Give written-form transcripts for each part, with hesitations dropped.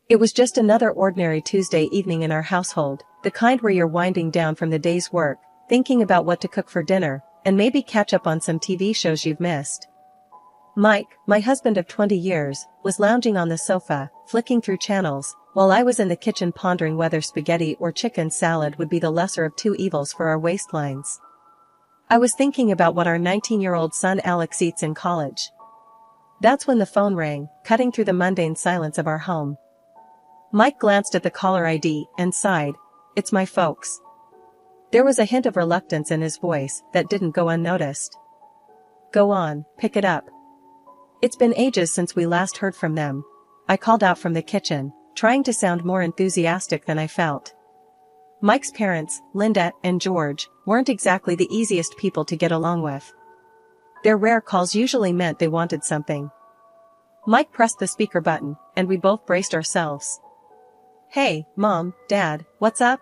It was just another ordinary Tuesday evening in our household, the kind where you're winding down from the day's work, thinking about what to cook for dinner, and maybe catch up on some TV shows you've missed. Mike, my husband of 20 years, was lounging on the sofa, flicking through channels, while I was in the kitchen pondering whether spaghetti or chicken salad would be the lesser of two evils for our waistlines. I was thinking about what our 19-year-old son Alex eats in college. That's when the phone rang, cutting through the mundane silence of our home. Mike glanced at the caller ID and sighed. "It's my folks." There was a hint of reluctance in his voice that didn't go unnoticed. "Go on, pick it up." "It's been ages since we last heard from them," I called out from the kitchen, trying to sound more enthusiastic than I felt. Mike's parents, Linda and George, weren't exactly the easiest people to get along with. Their rare calls usually meant they wanted something. Mike pressed the speaker button, and we both braced ourselves. "Hey, Mom, Dad, what's up?"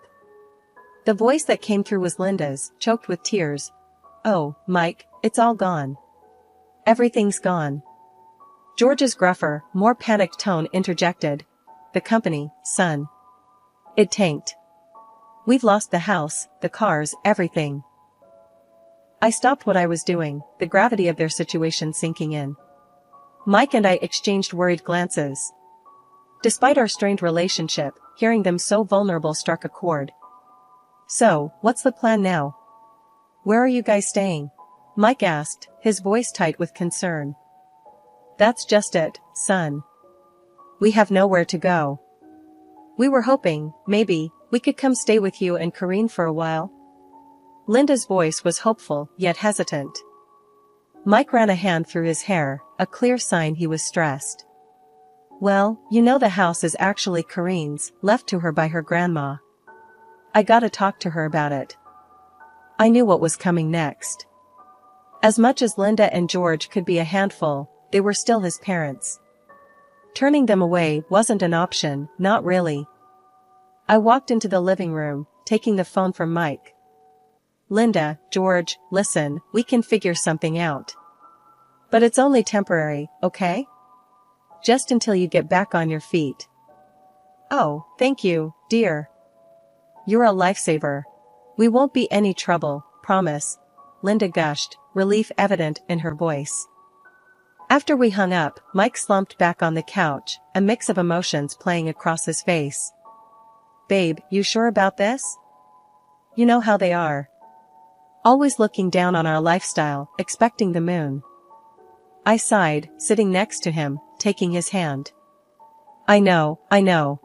The voice that came through was Linda's, choked with tears. "Oh, Mike, it's all gone. Everything's gone." George's gruffer, more panicked tone interjected. "The company, son. It tanked. We've lost the house, the cars, everything." I stopped what I was doing, the gravity of their situation sinking in. Mike and I exchanged worried glances. Despite our strained relationship, hearing them so vulnerable struck a chord. "So, what's the plan now? Where are you guys staying?" Mike asked, his voice tight with concern. "That's just it, son. We have nowhere to go. We were hoping, maybe, we could come stay with you and Karine for a while." Linda's voice was hopeful, yet hesitant. Mike ran a hand through his hair, a clear sign he was stressed. "Well, you know the house is actually Karine's, left to her by her grandma. I gotta talk to her about it." I knew what was coming next. As much as Linda and George could be a handful, they were still his parents. Turning them away wasn't an option, not really. I walked into the living room, taking the phone from Mike. "Linda, George, listen, we can figure something out. But it's only temporary, okay? Just until you get back on your feet." "Oh, thank you, dear. You're a lifesaver. We won't be any trouble, promise," Linda gushed, relief evident in her voice. After we hung up, Mike slumped back on the couch, a mix of emotions playing across his face. "Babe, you sure about this? You know how they are. Always looking down on our lifestyle, expecting the moon." I sighed, sitting next to him, taking his hand. I know.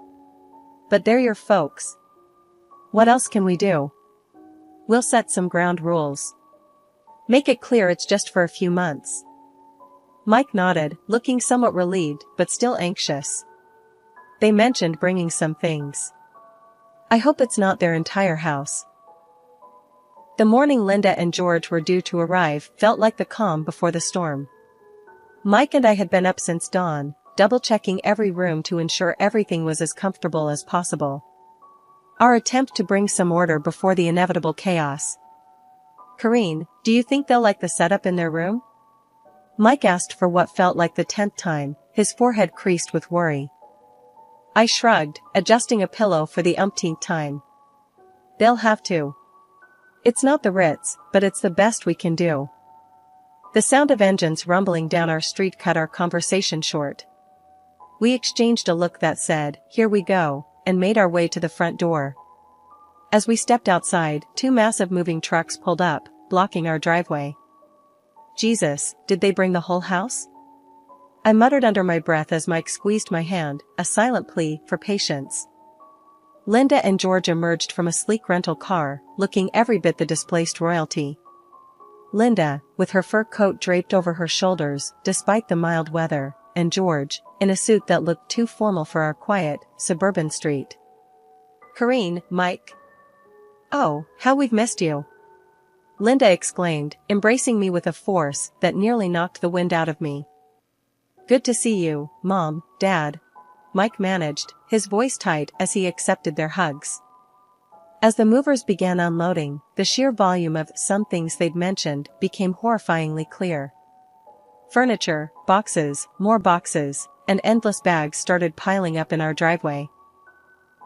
But they're your folks. What else can we do? We'll set some ground rules. Make it clear it's just for a few months." Mike nodded, looking somewhat relieved, but still anxious. "They mentioned bringing some things. I hope it's not their entire house." The morning Linda and George were due to arrive felt like the calm before the storm. Mike and I had been up since dawn, double-checking every room to ensure everything was as comfortable as possible. Our attempt to bring some order before the inevitable chaos. "Karine, do you think they'll like the setup in their room?" Mike asked for what felt like the 10th time, his forehead creased with worry. I shrugged, adjusting a pillow for the umpteenth time. "They'll have to. It's not the Ritz, but it's the best we can do." The sound of engines rumbling down our street cut our conversation short. We exchanged a look that said, "Here we go," and made our way to the front door. As we stepped outside, two massive moving trucks pulled up, blocking our driveway. Jesus, did they bring the whole house? I muttered under my breath as Mike squeezed my hand, a silent plea for patience. Linda and George emerged from a sleek rental car, looking every bit the displaced royalty. Linda, with her fur coat draped over her shoulders, despite the mild weather, and George, in a suit that looked too formal for our quiet, suburban street. "Karine, Mike. Oh, how we've missed you!" Linda exclaimed, embracing me with a force that nearly knocked the wind out of me. "Good to see you, Mom, Dad," Mike managed, his voice tight as he accepted their hugs. As the movers began unloading, the sheer volume of some things they'd mentioned became horrifyingly clear. Furniture, boxes, more boxes, and endless bags started piling up in our driveway.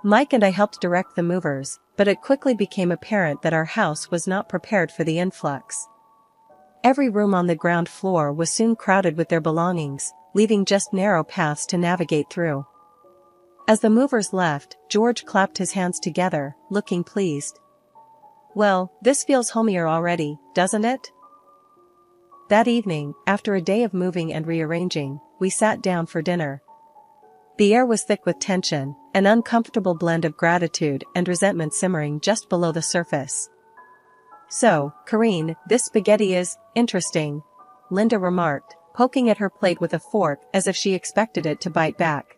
Mike and I helped direct the movers, but it quickly became apparent that our house was not prepared for the influx. Every room on the ground floor was soon crowded with their belongings, leaving just narrow paths to navigate through. As the movers left, George clapped his hands together, looking pleased. "Well, this feels homier already, doesn't it?" That evening, after a day of moving and rearranging, we sat down for dinner. The air was thick with tension, an uncomfortable blend of gratitude and resentment simmering just below the surface. "So, Karine, this spaghetti is interesting," Linda remarked, poking at her plate with a fork as if she expected it to bite back.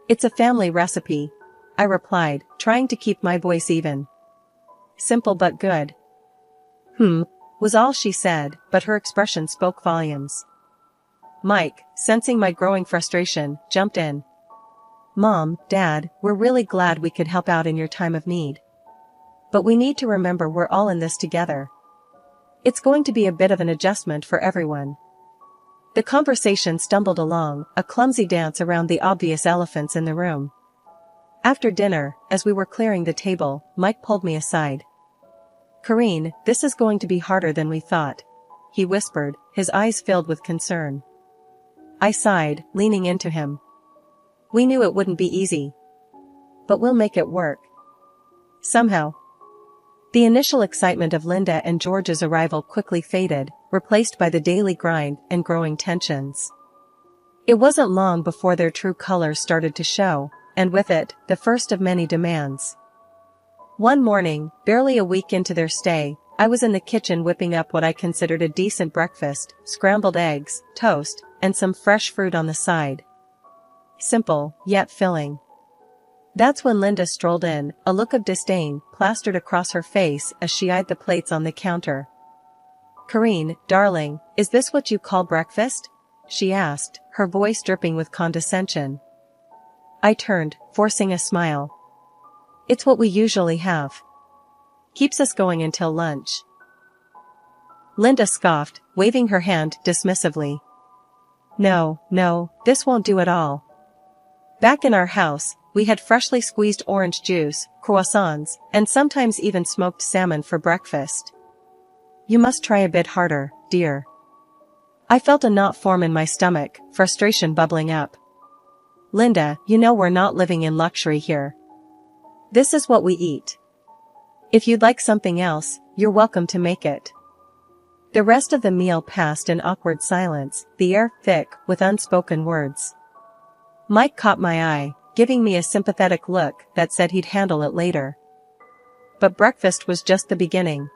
"It's a family recipe," I replied, trying to keep my voice even. "Simple but good." Was all she said, but her expression spoke volumes. Mike, sensing my growing frustration, jumped in. "Mom, Dad, we're really glad we could help out in your time of need. But we need to remember we're all in this together. It's going to be a bit of an adjustment for everyone." The conversation stumbled along, a clumsy dance around the obvious elephants in the room. After dinner, as we were clearing the table, Mike pulled me aside. "Karine, this is going to be harder than we thought," he whispered, his eyes filled with concern. I sighed, leaning into him. "We knew it wouldn't be easy. But we'll make it work. Somehow." The initial excitement of Linda and George's arrival quickly faded, replaced by the daily grind and growing tensions. It wasn't long before their true colors started to show, and with it, the first of many demands. One morning, barely a week into their stay, I was in the kitchen whipping up what I considered a decent breakfast: scrambled eggs, toast, and some fresh fruit on the side. Simple, yet filling. That's when Linda strolled in, a look of disdain plastered across her face as she eyed the plates on the counter. "Karine, darling, is this what you call breakfast?" she asked, her voice dripping with condescension. I turned, forcing a smile. "It's what we usually have. Keeps us going until lunch." Linda scoffed, waving her hand dismissively. No, this won't do at all. Back in our house, we had freshly squeezed orange juice, croissants, and sometimes even smoked salmon for breakfast. You must try a bit harder, dear." I felt a knot form in my stomach, frustration bubbling up. "Linda, you know we're not living in luxury here. This is what we eat. If you'd like something else, you're welcome to make it." The rest of the meal passed in awkward silence, the air thick with unspoken words. Mike caught my eye, giving me a sympathetic look that said he'd handle it later. But breakfast was just the beginning.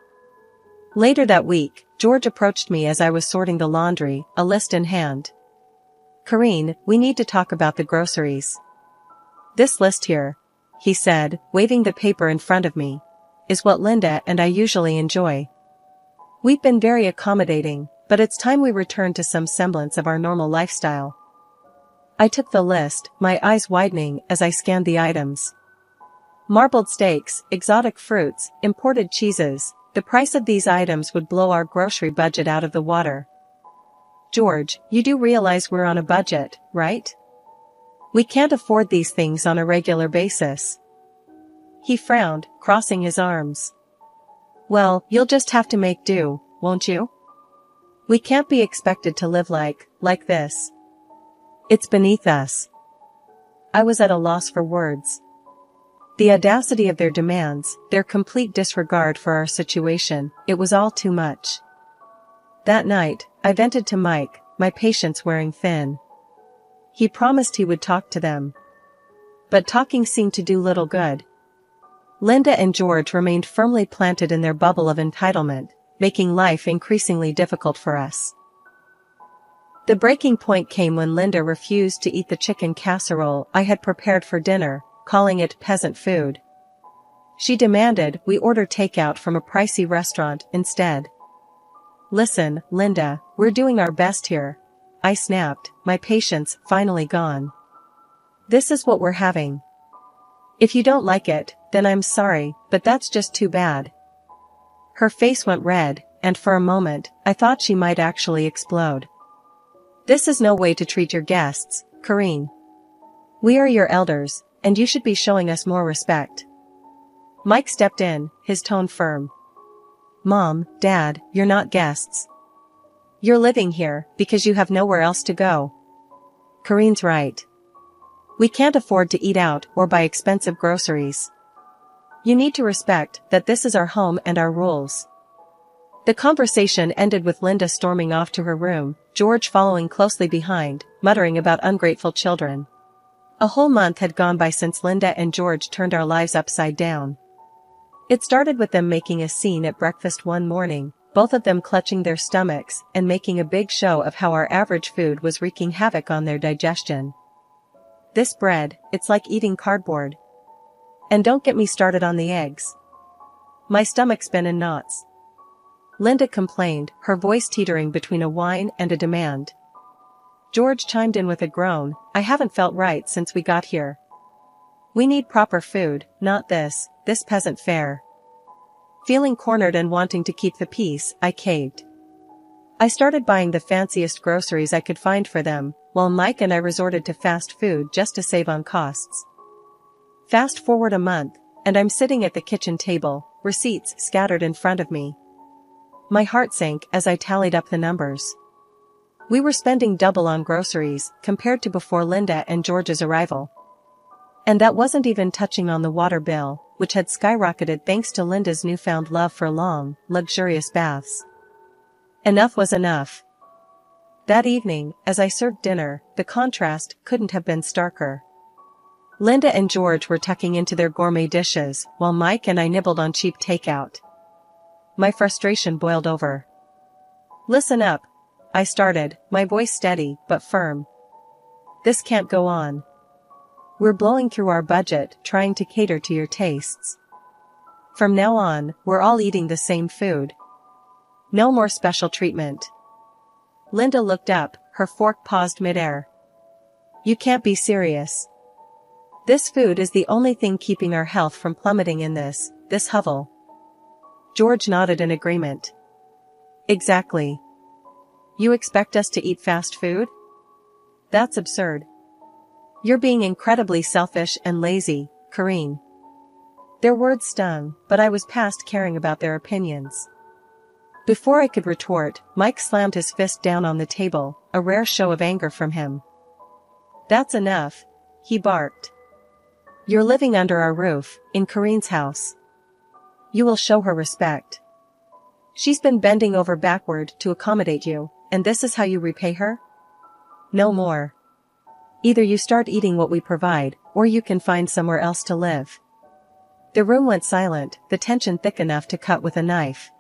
Later that week, George approached me as I was sorting the laundry, a list in hand. "Karine, we need to talk about the groceries. This list here," he said, waving the paper in front of me, "is what Linda and I usually enjoy. We've been very accommodating, but it's time we return to some semblance of our normal lifestyle." I took the list, my eyes widening as I scanned the items. Marbled steaks, exotic fruits, imported cheeses. The price of these items would blow our grocery budget out of the water. "George, you do realize we're on a budget, right? We can't afford these things on a regular basis." He frowned, crossing his arms. "Well, you'll just have to make do, won't you? We can't be expected to live like this. It's beneath us." I was at a loss for words. The audacity of their demands, their complete disregard for our situation, it was all too much. That night, I vented to Mike, my patience wearing thin. He promised he would talk to them. But talking seemed to do little good. Linda and George remained firmly planted in their bubble of entitlement, making life increasingly difficult for us. The breaking point came when Linda refused to eat the chicken casserole I had prepared for dinner, calling it peasant food. She demanded we order takeout from a pricey restaurant instead. "Listen, Linda, we're doing our best here," I snapped, my patience finally gone. "This is what we're having. If you don't like it, then I'm sorry, but that's just too bad." Her face went red, and for a moment, I thought she might actually explode. This is no way to treat your guests, Karine. We are your elders, and you should be showing us more respect. Mike stepped in, his tone firm. Mom, Dad, you're not guests. You're living here because you have nowhere else to go. Karine's right. We can't afford to eat out or buy expensive groceries. You need to respect that this is our home and our rules. The conversation ended with Linda storming off to her room, George following closely behind, muttering about ungrateful children. A whole month had gone by since Linda and George turned our lives upside down. It started with them making a scene at breakfast one morning, both of them clutching their stomachs and making a big show of how our average food was wreaking havoc on their digestion. This bread, it's like eating cardboard. And don't get me started on the eggs. My stomach's been in knots. Linda complained, her voice teetering between a whine and a demand. George chimed in with a groan, I haven't felt right since we got here. We need proper food, not this peasant fare. Feeling cornered and wanting to keep the peace, I caved. I started buying the fanciest groceries I could find for them, while Mike and I resorted to fast food just to save on costs. Fast forward a month, and I'm sitting at the kitchen table, receipts scattered in front of me. My heart sank as I tallied up the numbers. We were spending double on groceries compared to before Linda and George's arrival. And that wasn't even touching on the water bill, which had skyrocketed thanks to Linda's newfound love for long, luxurious baths. Enough was enough. That evening, as I served dinner, the contrast couldn't have been starker. Linda and George were tucking into their gourmet dishes, while Mike and I nibbled on cheap takeout. My frustration boiled over. Listen up, I started, my voice steady but firm. This can't go on. We're blowing through our budget trying to cater to your tastes. From now on, we're all eating the same food. No more special treatment. Linda looked up, her fork paused midair. You can't be serious. This food is the only thing keeping our health from plummeting in this hovel. George nodded in agreement. Exactly. You expect us to eat fast food? That's absurd. You're being incredibly selfish and lazy, Karine. Their words stung, but I was past caring about their opinions. Before I could retort, Mike slammed his fist down on the table, a rare show of anger from him. That's enough, he barked. You're living under our roof, in Karine's house. You will show her respect. She's been bending over backward to accommodate you, and this is how you repay her? No more. Either you start eating what we provide, or you can find somewhere else to live. The room went silent, the tension thick enough to cut with a knife.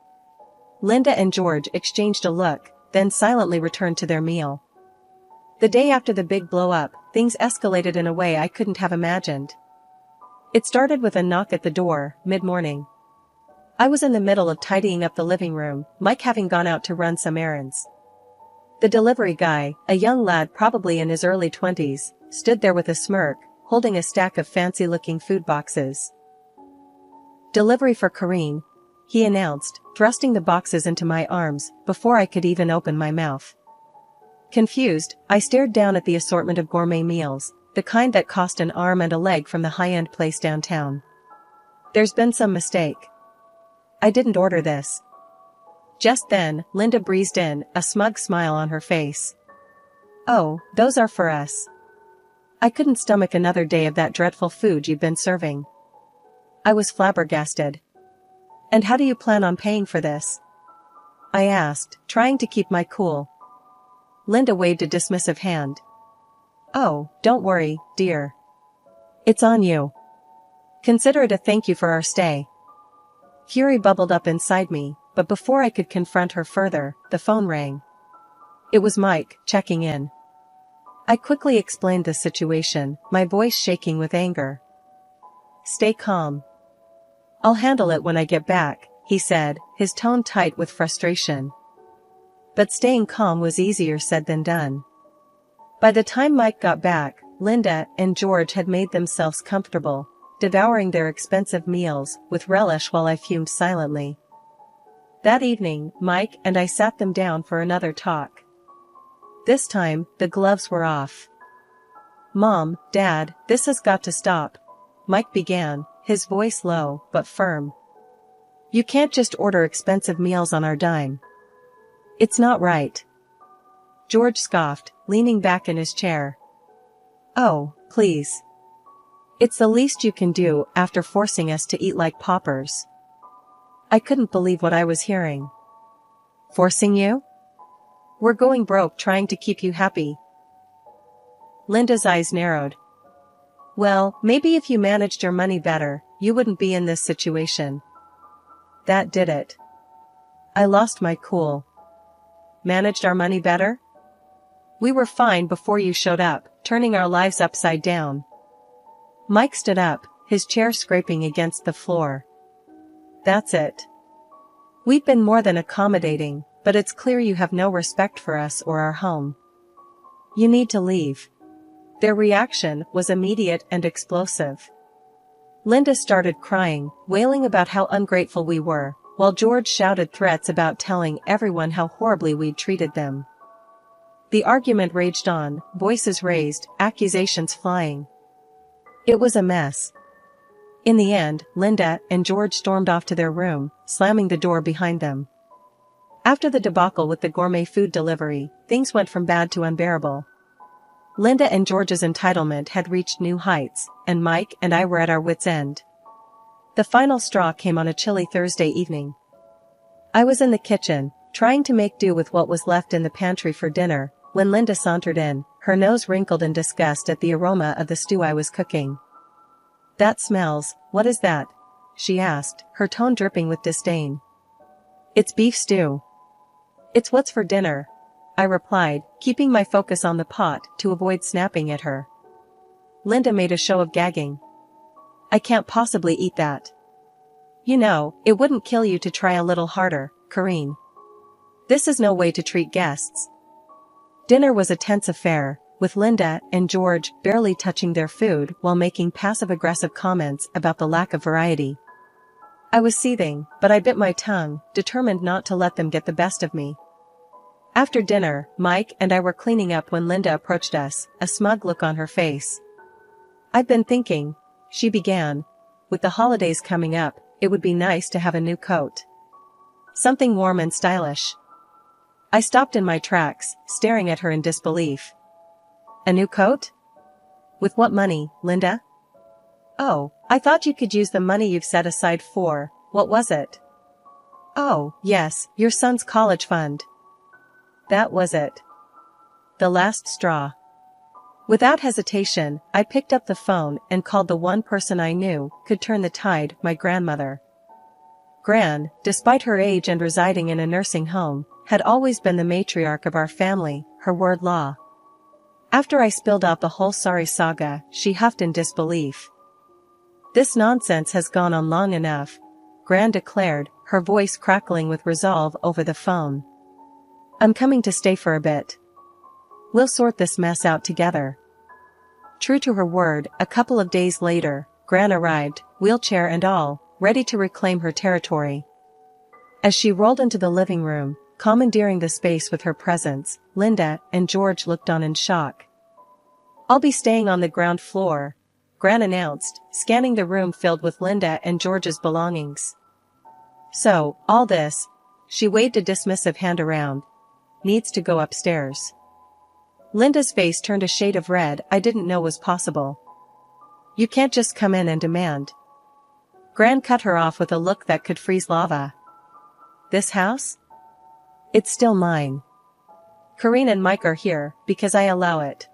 Linda and George exchanged a look, then silently returned to their meal. The day after the big blow-up, things escalated in a way I couldn't have imagined. It started with a knock at the door, mid-morning. I was in the middle of tidying up the living room, Mike having gone out to run some errands. The delivery guy, a young lad probably in his early 20s, stood there with a smirk, holding a stack of fancy-looking food boxes. Delivery for Karine, he announced, thrusting the boxes into my arms before I could even open my mouth. Confused, I stared down at the assortment of gourmet meals, the kind that cost an arm and a leg from the high-end place downtown. There's been some mistake. I didn't order this. Just then, Linda breezed in, a smug smile on her face. Oh, those are for us. I couldn't stomach another day of that dreadful food you've been serving. I was flabbergasted. And how do you plan on paying for this? I asked, trying to keep my cool. Linda waved a dismissive hand. Oh, don't worry, dear. It's on you. Consider it a thank you for our stay. Fury bubbled up inside me, but before I could confront her further, the phone rang. It was Mike, checking in. I quickly explained the situation, my voice shaking with anger. Stay calm. I'll handle it when I get back, he said, his tone tight with frustration. But staying calm was easier said than done. By the time Mike got back, Linda and George had made themselves comfortable, devouring their expensive meals with relish while I fumed silently. That evening, Mike and I sat them down for another talk. This time, the gloves were off. "Mom, Dad, this has got to stop," Mike began, his voice low but firm. "You can't just order expensive meals on our dime. It's not right." George scoffed, leaning back in his chair. "Oh, please. It's the least you can do after forcing us to eat like paupers." I couldn't believe what I was hearing. "Forcing you? We're going broke trying to keep you happy." Linda's eyes narrowed. "Well, maybe if you managed your money better, you wouldn't be in this situation." That did it. I lost my cool. Managed our money better? We were fine before you showed up, turning our lives upside down. Mike stood up, his chair scraping against the floor. "That's it. We've been more than accommodating, but it's clear you have no respect for us or our home. You need to leave." Their reaction was immediate and explosive. Linda started crying, wailing about how ungrateful we were, while George shouted threats about telling everyone how horribly we'd treated them. The argument raged on, voices raised, accusations flying. It was a mess. In the end, Linda and George stormed off to their room, slamming the door behind them. After the debacle with the gourmet food delivery, things went from bad to unbearable. Linda and George's entitlement had reached new heights, and Mike and I were at our wits' end. The final straw came on a chilly Thursday evening. I was in the kitchen, trying to make do with what was left in the pantry for dinner, when Linda sauntered in, her nose wrinkled in disgust at the aroma of the stew I was cooking. "That smells, what is that?" she asked, her tone dripping with disdain. "It's beef stew." "It's what's for dinner," I replied, keeping my focus on the pot to avoid snapping at her. Linda made a show of gagging. "I can't possibly eat that. You know, it wouldn't kill you to try a little harder, Corinne. This is no way to treat guests." Dinner was a tense affair, with Linda and George barely touching their food while making passive-aggressive comments about the lack of variety. I was seething, but I bit my tongue, determined not to let them get the best of me. After dinner, Mike and I were cleaning up when Linda approached us, a smug look on her face. "I've been thinking," she began, "with the holidays coming up, it would be nice to have a new coat. Something warm and stylish." I stopped in my tracks, staring at her in disbelief. "A new coat? With what money, Linda?" "Oh, I thought you could use the money you've set aside for, what was it?" "Oh, yes, your son's college fund." That was it. The last straw. Without hesitation, I picked up the phone and called the one person I knew could turn the tide, my grandmother. Gran, despite her age and residing in a nursing home, had always been the matriarch of our family, her word law. After I spilled out the whole sorry saga, she huffed in disbelief. "This nonsense has gone on long enough," Gran declared, her voice crackling with resolve over the phone. "I'm coming to stay for a bit. We'll sort this mess out together." True to her word, a couple of days later, Gran arrived, wheelchair and all, ready to reclaim her territory. As she rolled into the living room, commandeering the space with her presence, Linda and George looked on in shock. "I'll be staying on the ground floor," Gran announced, scanning the room filled with Linda and George's belongings. "So, all this," she waved a dismissive hand around, "needs to go upstairs." Linda's face turned a shade of red I didn't know was possible. "You can't just come in and demand." Gran cut her off with a look that could freeze lava. "This house? It's still mine. Corinne and Mike are here because I allow it.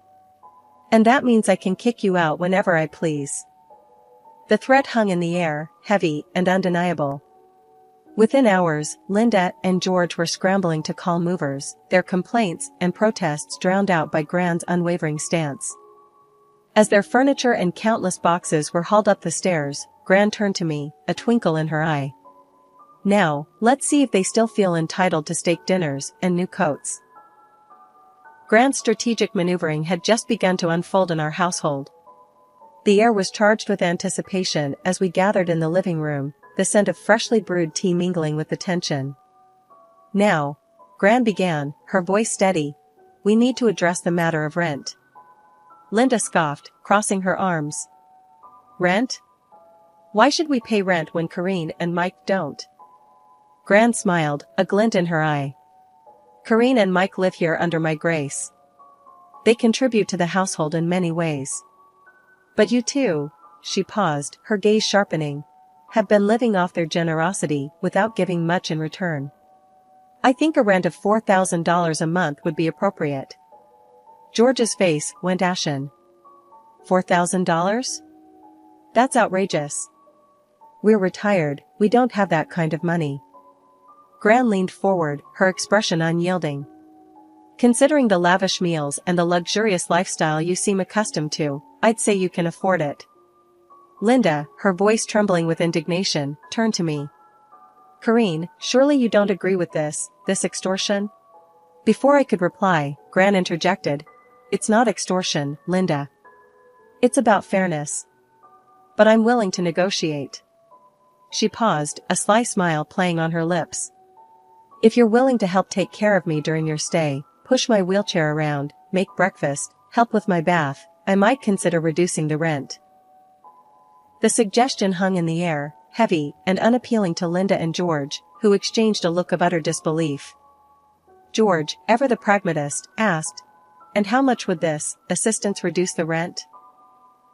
And that means I can kick you out whenever I please." The threat hung in the air, heavy and undeniable. Within hours, Linda and George were scrambling to call movers, their complaints and protests drowned out by Gran's unwavering stance. As their furniture and countless boxes were hauled up the stairs, Gran turned to me, a twinkle in her eye. "Now, let's see if they still feel entitled to steak dinners and new coats." Gran's strategic maneuvering had just begun to unfold in our household. The air was charged with anticipation as we gathered in the living room, the scent of freshly brewed tea mingling with the tension. "Now," Gran began, her voice steady, we need to address the matter of rent." Linda scoffed, crossing her arms. "Rent? Why should we pay rent when Karine and Mike don't?" Gran smiled, a glint in her eye. "Karine and Mike live here under my grace. They contribute to the household in many ways. But you two," she paused, her gaze sharpening, "have been living off their generosity without giving much in return. I think a rent of $4,000 a month would be appropriate." George's face went ashen. $4,000? That's outrageous. We're retired, we don't have that kind of money. Gran leaned forward, her expression unyielding. "Considering the lavish meals and the luxurious lifestyle you seem accustomed to, I'd say you can afford it." Linda, her voice trembling with indignation, turned to me. "Karine, surely you don't agree with this extortion?" Before I could reply, Gran interjected. "It's not extortion, Linda. It's about fairness. But I'm willing to negotiate." She paused, a sly smile playing on her lips. "If you're willing to help take care of me during your stay, push my wheelchair around, make breakfast, help with my bath, I might consider reducing the rent." The suggestion hung in the air, heavy and unappealing to Linda and George, who exchanged a look of utter disbelief. George, ever the pragmatist, asked, "And how much would this assistance reduce the rent?"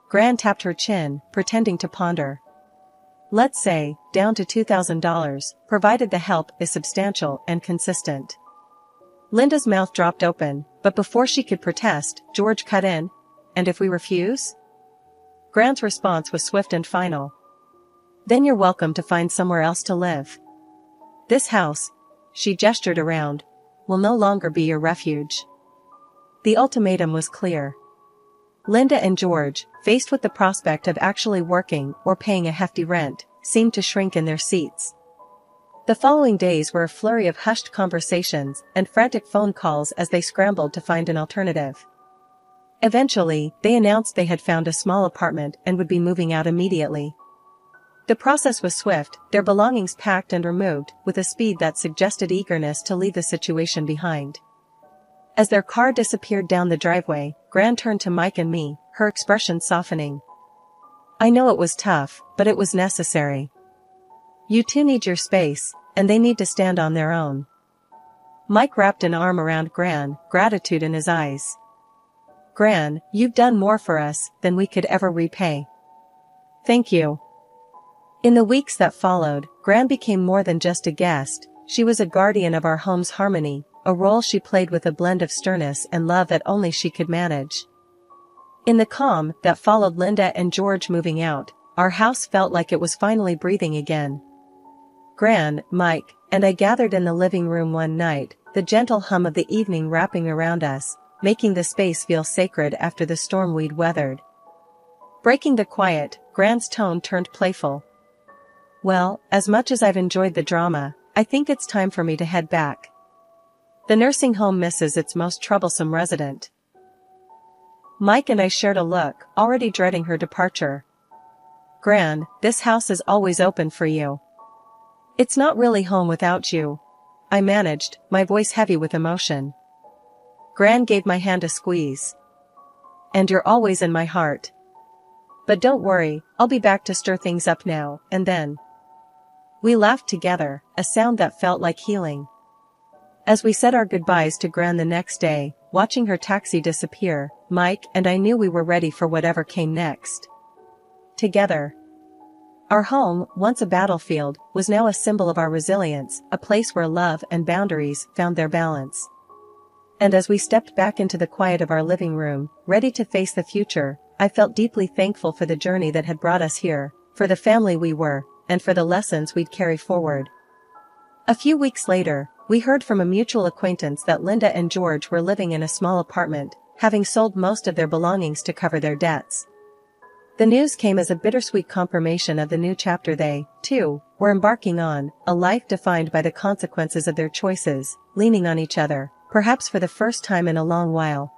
Gran tapped her chin, pretending to ponder. "Let's say, down to $2,000, provided the help is substantial and consistent." Linda's mouth dropped open, but before she could protest, George cut in. "And if we refuse?" Gran's response was swift and final. "Then you're welcome to find somewhere else to live. This house," she gestured around, "will no longer be your refuge." The ultimatum was clear. Linda and George, faced with the prospect of actually working or paying a hefty rent, seemed to shrink in their seats. The following days were a flurry of hushed conversations and frantic phone calls as they scrambled to find an alternative. Eventually, they announced they had found a small apartment and would be moving out immediately. The process was swift, their belongings packed and removed with a speed that suggested eagerness to leave the situation behind. As their car disappeared down the driveway, Gran turned to Mike and me, her expression softening. "I know it was tough, but it was necessary. You two need your space, and they need to stand on their own." Mike wrapped an arm around Gran, gratitude in his eyes. "Gran, you've done more for us than we could ever repay." "Thank you." In the weeks that followed, Gran became more than just a guest, she was a guardian of our home's harmony, a role she played with a blend of sternness and love that only she could manage. In the calm that followed Linda and George moving out, our house felt like it was finally breathing again. Gran, Mike, and I gathered in the living room one night, the gentle hum of the evening wrapping around us, making the space feel sacred after the storm we'd weathered. Breaking the quiet, Gran's tone turned playful. "Well, as much as I've enjoyed the drama, I think it's time for me to head back. The nursing home misses its most troublesome resident." Mike and I shared a look, already dreading her departure. "Gran, this house is always open for you." "It's not really home without you," I managed, my voice heavy with emotion. Gran gave my hand a squeeze. "And you're always in my heart. But don't worry, I'll be back to stir things up now and then." We laughed together, a sound that felt like healing. As we said our goodbyes to Gran the next day, watching her taxi disappear, Mike and I knew we were ready for whatever came next. Together. Our home, once a battlefield, was now a symbol of our resilience, a place where love and boundaries found their balance. And as we stepped back into the quiet of our living room, ready to face the future, I felt deeply thankful for the journey that had brought us here, for the family we were, and for the lessons we'd carry forward. A few weeks later, we heard from a mutual acquaintance that Linda and George were living in a small apartment, having sold most of their belongings to cover their debts. The news came as a bittersweet confirmation of the new chapter they, too, were embarking on, a life defined by the consequences of their choices, leaning on each other, perhaps for the first time in a long while.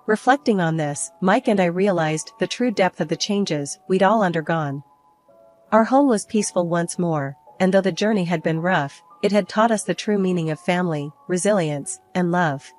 Reflecting on this, Mike and I realized the true depth of the changes we'd all undergone. Our home was peaceful once more, and though the journey had been rough, it had taught us the true meaning of family, resilience, and love.